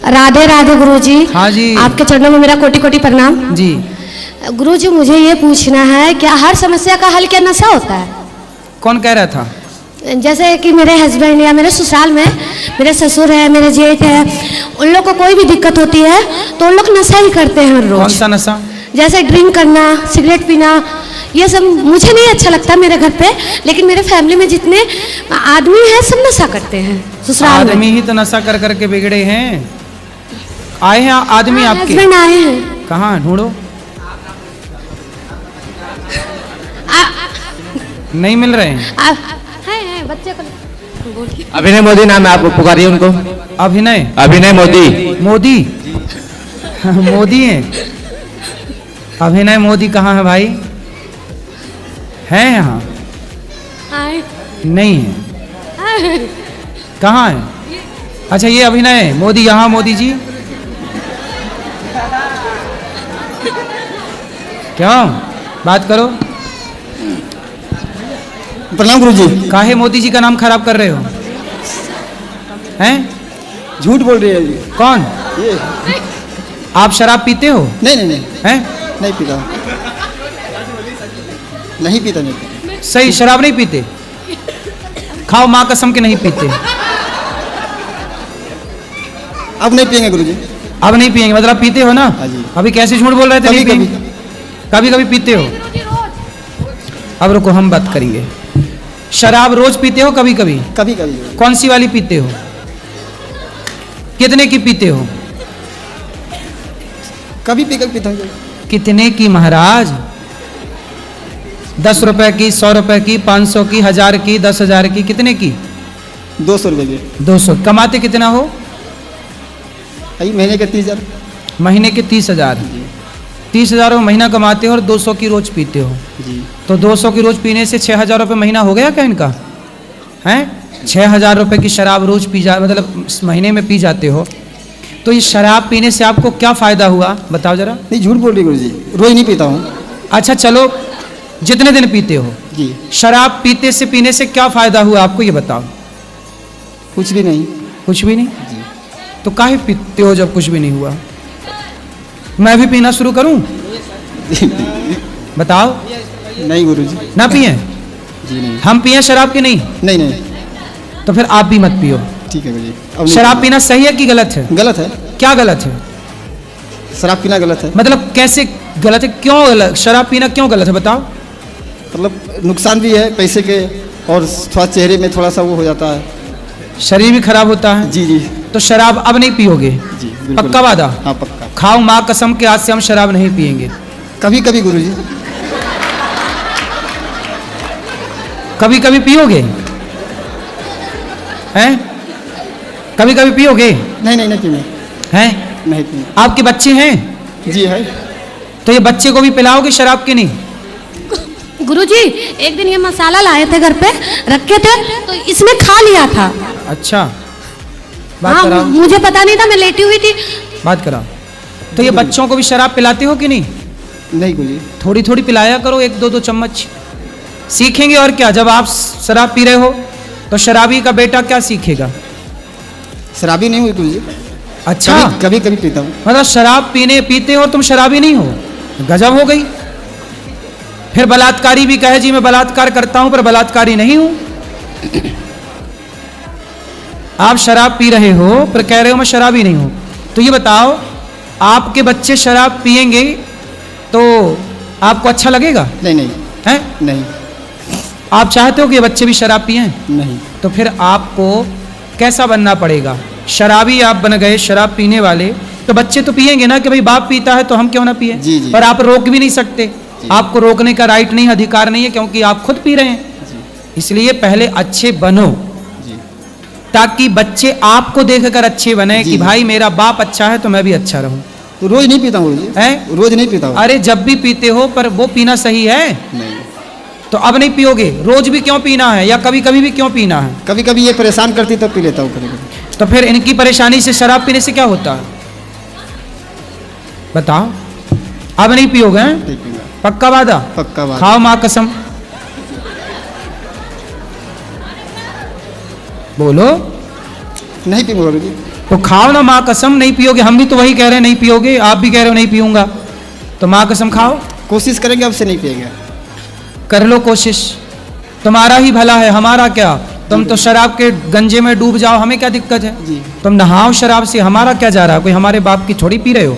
राधे राधे गुरुजी। हाँ जी। आपके चरणों में मेरा कोटि कोटि प्रणाम जी। गुरुजी। मुझे ये पूछना है, क्या हर समस्या का हल क्या नशा होता है? कौन कह रहा था? जैसे कि मेरे हस्बैंड या मेरे ससुराल में मेरे ससुर है, मेरे जेठ है, उन लोग को कोई भी दिक्कत होती है तो उन लोग नशा ही करते हैं हर रोज। कौन सा नशा? जैसे ड्रिंक करना, सिगरेट पीना, ये सब मुझे नहीं अच्छा लगता मेरे घर पे, लेकिन मेरे फैमिली में जितने आदमी हैं सब नशा करते हैं ससुराल में। आदमी ही तो नशा कर करके बिगड़े हैं। आए हैं आदमी आपके? हस्बैंड आए हैं। कहाँ ढूंढो? नहीं मिल रहे हैं। हैं बच्चे को अभिनय मोदी नाम है, आप पुकारिए उनको। अभिनय? अभिनय मोदी। मोदी? मोदी हैं? अभिनय मोदी कहाँ है भाई? हैं यहाँ? नहीं है। कहाँ है? अच्छा ये अभिनय मोदी यहाँ। मोदी जी क्यों? बात करो। प्रणाम गुरुजी। काहे मोदी जी का नाम खराब कर रहे हो? हैं? झूठ बोल रही है ये। कौन? ये आप शराब पीते हो? नहीं नहीं नहीं हैं? नहीं पीता, नहीं पीता नहीं। सही, शराब नहीं पीते? खाओ माँ कसम के नहीं पीते। अब नहीं पियेंगे गुरुजी। अब नहीं पिएंगे मतलब पीते हो ना? हाँ जी। अभी कैसे झूठ बोल रहे थे? कभी नहीं कभी पिएंगे? कभी कभी पीते हो? अब रुको हम बात करेंगे। शराब रोज पीते हो? कभी कभी? कभी कभी कौन सी वाली पीते हो? कितने की पीते हो? कभी पीकर पीता हूँ। कितने की महाराज? 10 रुपए की, 100 रुपए की, 500 की, 1000 की, 10,000 की? कितने की? 200 रुपये की। 200। कमाते कितना हो? अभी महीने के 30,000। महीने के 30,000। 30,000 रुपये महीना कमाते हो और 200 की रोज पीते हो। जी। तो 200 की रोज पीने से 6,000 रुपये महीना हो गया क्या इनका? हैं? 6,000 रुपये की शराब रोज पी जा, मतलब महीने में पी जाते हो, तो ये शराब पीने से आपको क्या फायदा हुआ बताओ जरा? नहीं झूठ बोल रही गुरुजी, रोज नहीं पीता हूँ। अच्छा चलो, जितने दिन पीते हो जी। शराब पीने से क्या फायदा हुआ आपको ये बताओ? कुछ भी नहीं। कुछ भी नहीं? जी। तो काहे पीते हो जब कुछ भी नहीं हुआ? मैं भी पीना शुरू करूं? बताओ। नहीं गुरुजी। ना पिए? जी नहीं। हम पिए शराब की? नहीं। नहीं नहीं तो फिर आप भी मत पियो। ठीक है गुरुजी। अब नहीं शराब पीना सही है कि गलत है? गलत है। क्या गलत है? शराब पीना गलत है। मतलब कैसे गलत है? क्यों गलत? शराब पीना क्यों गलत है बताओ? मतलब नुकसान भी है पैसे के, और थोड़ा चेहरे में थोड़ा सा वो हो जाता है। शरीर भी खराब होता है। जी जी तो शराब अब नहीं पियोगे? जी बिल्कुल। पक्का वादा? हाँ पक्का। खाओ माँ कसम के, आज से हम शराब नहीं पिएंगे। कभी कभी गुरुजी। कभी कभी पियोगे? हैं? कभी कभी पियोगे? नहीं नहीं नहीं पीने। हैं? नहीं पीने। आपके बच्चे हैं? जी है। तो ये बच्चे को भी पिलाओगे शराब की? नहीं। गुरुजी, एक दिन ये मसाला लाए थे घर पे, रखे थे तो इसने खा लिया था। अच्छा बात हाँ, कराओ। मुझे पता नहीं था, मैं लेटी हुई थी। बात कराओ। तो ये बच्चों को भी शराब पिलाते हो कि नहीं? नहीं गुरुजी। थोड़ी थोड़ी पिलाया करो, 1-2 चम्मच। सीखेंगे और क्या। जब आप शराब पी रहे हो तो शराबी का बेटा क्या सीखेगा? शराबी नहीं हुई गुरुजी। अच्छा। कभी कभी पीता हूँ। मतलब शराब पीते हो और तुम शराबी नहीं हो? गजब हो गई। फिर बलात्कारी भी कहे जी मैं बलात्कार करता हूं पर बलात्कारी नहीं हूं। आप शराब पी रहे हो पर कह रहे हो मैं शराबी नहीं हूं। तो ये बताओ, आपके बच्चे शराब पिएंगे तो आपको अच्छा लगेगा? नहीं नहीं हैं? नहीं आप चाहते हो कि ये बच्चे भी शराब पिएं? नहीं। तो फिर आपको कैसा बनना पड़ेगा? शराबी आप बन गए, शराब पीने वाले, तो बच्चे तो पिएंगे ना कि भाई बाप पीता है तो हम क्यों ना पिए। जी जी। पर आप रोक भी नहीं सकते। आपको रोकने का राइट नहीं, अधिकार नहीं है, क्योंकि आप खुद पी रहे हैं। इसलिए पहले अच्छे बनो जी। ताकि बच्चे आपको देखकर अच्छे बने जी। कि भाई मेरा बाप अच्छा है तो मैं भी अच्छा रहूं। तो रोज नहीं पीता हूँ गुरुजी। हैं? रोज नहीं पीता हूँ। अरे जब भी पीते हो पर वो पीना सही है? नहीं। तो अब नहीं पियोगे? रोज भी क्यों पीना है या कभी कभी भी क्यों पीना है? कभी कभी ये परेशान करती तब पी लेता हूँ कभी कभी। तो फिर इनकी परेशानी से शराब पीने से क्या होता है बताओ? अब नहीं पियोगे? हैं? नहीं पीऊंगा। पक्का वादा? पक्का बात। खाओ माँ कसम। बोलो। नहीं पीऊंगा गुरुजी। तो खाओ ना माँ कसम, नहीं पियोगे। हम भी तो वही कह रहे हैं नहीं पियोगे, आप भी कह रहे हो नहीं पीऊंगा, तो माँ कसम खाओ। कोशिश करेंगे, अब से नहीं पिएंगे। कर लो कोशिश, तुम्हारा ही भला है, हमारा क्या। तुम तो शराब के गंजे में डूब जाओ, हमें क्या दिक्कत है। जी। तुम नहाओ शराब से, हमारा क्या जा रहा है। कोई हमारे बाप की थोड़ी पी रहे हो।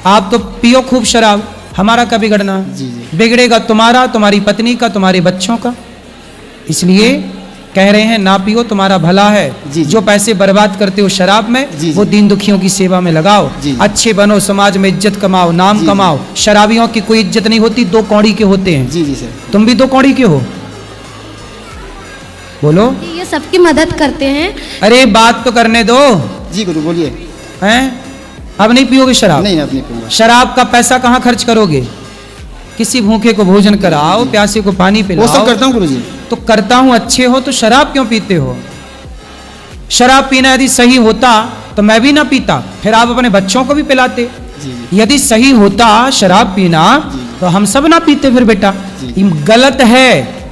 आप तो पियो खूब शराब, हमारा क्या बिगड़ना। जी, जी। बिगड़ेगा तुम्हारा, तुम्हारी पत्नी का, तुम्हारे बच्चों का। इसलिए कह रहे हैं ना पियो, तुम्हारा भला है। जी, जी। जो पैसे बर्बाद करते हो शराब में, जी, जी। वो दीन दुखियों की सेवा में लगाओ। जी, जी। अच्छे बनो, समाज में इज्जत कमाओ, नाम जी, जी। कमाओ। शराबियों की कोई इज्जत नहीं होती, दो कौड़ी के होते हैं। जी जी सर। तुम भी दो कौड़ी के हो, बोलो। ये सबकी मदद करते हैं। अरे बात तो करने दो। जी गुरु बोलिए। हैं, अब नहीं पियोगे शराब। नहीं, अब नहीं पीऊंगा। शराब का पैसा कहाँ खर्च करोगे। किसी भूखे को भोजन कराओ, प्यासे को पानी वो पिलाओ। सब करता हूँ गुरु जी। तो करता हूं, अच्छे हो तो शराब क्यों पीते हो। शराब पीना यदि सही होता तो मैं भी ना पीता, फिर आप अपने बच्चों को भी पिलाते। जी जी। यदि सही होता शराब पीना जी। तो हम सब ना पीते फिर बेटा। जी। ये गलत है,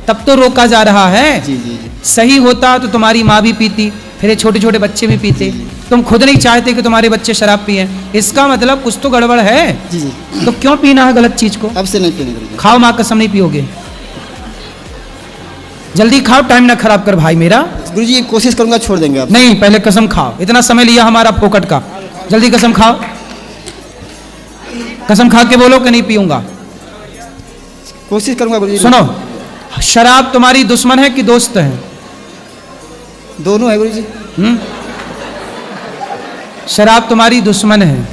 तब तो रोका जा रहा है। जी जी जी। सही होता तो तुम्हारी माँ भी पीती, फिर ये छोटे छोटे बच्चे भी पीते। तुम खुद नहीं चाहते कि तुम्हारे बच्चे शराब पिए, इसका मतलब कुछ तो गड़बड़ है। जी जी। तो क्यों पीना है गलत चीज को। अब से नहीं पीएंगे गुरु जी। खाओ, माँ कसम नहीं पियोगे। जल्दी खाओ, टाइम ना खराब कर भाई मेरा। गुरु जी कोशिश करूंगा, छोड़ देंगे आप। नहीं, पहले कसम खाओ, इतना समय लिया हमारा फोकट का। जल्दी कसम खाओ, कसम खा के बोलो कि नहीं पीऊंगा। कोशिश करूंगा गुरु जी। सुनो, शराब तुम्हारी दुश्मन है कि दोस्त है। दोनों है गुरु जी। शराब तुम्हारी दुश्मन है,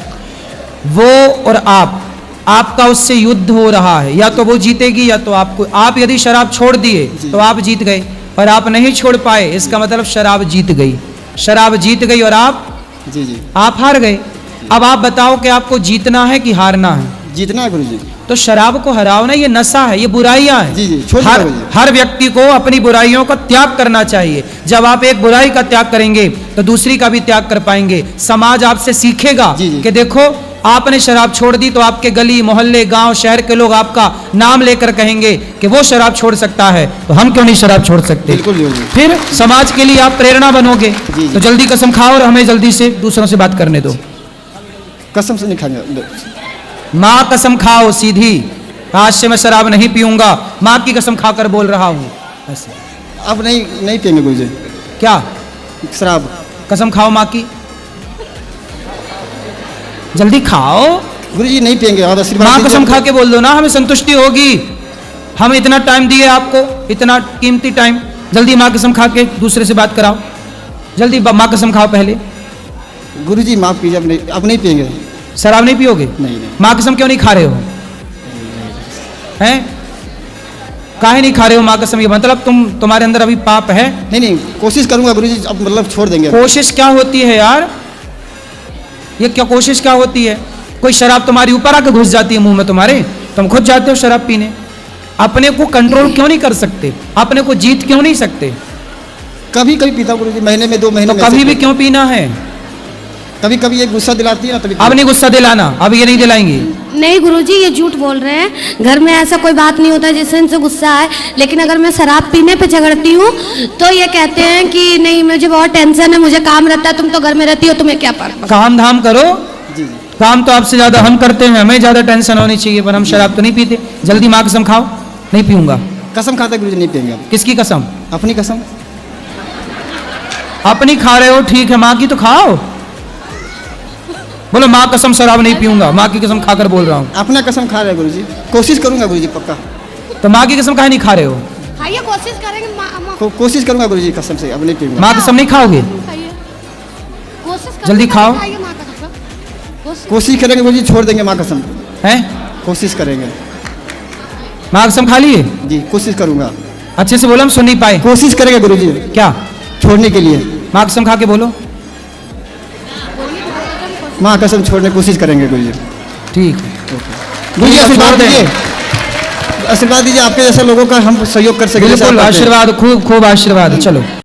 वो और आपका उससे युद्ध हो रहा है। या तो वो जीतेगी या तो आपको। आप यदि शराब छोड़ दिए जी। तो आप जीत गए, और आप नहीं छोड़ पाए, इसका मतलब शराब जीत गई। शराब जीत गई और जी जी। आप हार गए। अब आप बताओ कि आपको जीतना है कि हारना है। जीतना है गुरु जी। तो शराब को हराओ ना, ये नशा है, ये बुराइयां हैं। जी जी, छोड़ हर, दीजिए मुझे। हर व्यक्ति को अपनी बुराइयों का त्याग करना चाहिए। जब आप एक बुराई का त्याग करेंगे तो दूसरी का भी त्याग कर पाएंगे। समाज आपसे सीखेगा जी, जी। कि देखो आपने शराब छोड़ दी, तो आपके गली मोहल्ले गांव शहर के लोग आपका नाम लेकर कहेंगे कि वो शराब छोड़ सकता है, तो हम क्यों नहीं शराब छोड़ सकते। बिल्कुल गुरु जी। फिर समाज के लिए आप प्रेरणा बनोगे। जी, जी। तो जल्दी कसम खाओ और हमें जल्दी से दूसरों से बात करने दो। कसम से नहीं खाएंगे। माँ कसम खाओ सीधी, आज से मैं शराब नहीं पीऊंगा, माँ की कसम खाकर बोल रहा हूँ। ऐसे अब नहीं पिएंगे गुरु जी क्या, शराब। कसम खाओ माँ की, जल्दी खाओ। गुरु जी नहीं पिएंगे, और आशीर्वाद माँ दीजिए। कसम खा के बोल दो ना, हमें संतुष्टि होगी। हम इतना टाइम दिए आपको, इतना कीमती टाइम। जल्दी माँ कसम खा के दूसरे से बात कराओ। जल्दी माँ कसम खाओ पहले। गुरु जी माफ कीजिए, अब नहीं पिएंगे। शराब नहीं पियोगे। नहीं नहीं। माँ कसम क्यों नहीं खा रहे हो, हैं काहे नहीं खा रहे हो माँ कसम। ये मतलब तुम्हारे अंदर अभी पाप है। नहीं, कोशिश करूंगा गुरु जी, अब मतलब छोड़ देंगे। कोशिश क्या होती है यार, ये क्या कोशिश क्या होती है। कोई शराब तुम्हारी ऊपर आकर घुस जाती है मुंह में तुम्हारे, तुम खुद जाते हो शराब पीने। अपने को कंट्रोल क्यों नहीं कर सकते, अपने को जीत क्यों नहीं सकते। कभी कभी पीता हूँ गुरु जी, महीने में 2 महीने तो में कभी ऐसे भी क्यों पीना है। कभी कभी ये गुस्सा दिलाती है ना, तभी अब नहीं गुस्सा दिलाना, अब ये नहीं दिलाएंगी। नहीं गुरुजी, ये झूठ बोल रहे हैं। घर में ऐसा कोई बात नहीं होता जिससे इनसे गुस्सा आए। लेकिन अगर मैं शराब पीने पे झगड़ती हूँ तो ये कहते हैं कि नहीं मुझे बहुत टेंशन है, मुझे काम रहता है, तुम तो घर में रहती हो, तुम्हें क्या फर्क। काम धाम करो। जी जी। काम तो आपसे ज्यादा हम करते हैं, हमें ज्यादा टेंशन होनी चाहिए, पर हम शराब तो नहीं पीते। जल्दी माँ कसम खाओ, नहीं पीऊंगा। कसम खाता गुरु जी नहीं पिएंगे अब। किसकी कसम, अपनी कसम। अपनी खा रहे हो ठीक है, माँ की तो खाओ। बोलो माँ कसम शराब नहीं पीऊंगा, माँ की कसम खाकर बोल रहा हूँ। अपना कसम खा रहे हैं गुरु जी, कोशिश करूंगा गुरु जी पक्का। तो माँ की कसम काहे नहीं खा रहे हो। खाइए, कोशिश करेंगे। कोशिश करूंगा गुरु जी कसम से, अब नहीं पीऊंगा। माँ कसम नहीं खाओगे, कोशिश जल्दी खाओ। कोशिश करेंगे गुरु जी, छोड़ देंगे माँ कसम। हैं कोशिश करेंगे। माँ कसम खा लिए, जी कोशिश करूंगा। अच्छे से बोलो, हम सुन नहीं पाए। कोशिश करेंगे गुरु जी क्या, छोड़ने के लिए। माँ कसम खा के बोलो। माँ कसम छोड़ने की कोशिश करेंगे गुरु जी। ठीक, गुरु जी आशीर्वाद छोड़ दें। दीजिए, आशीर्वाद दीजिए, आपके जैसे लोगों का हम सहयोग कर सकें। बिल्कुल आशीर्वाद, खूब खूब आशीर्वाद। चलो।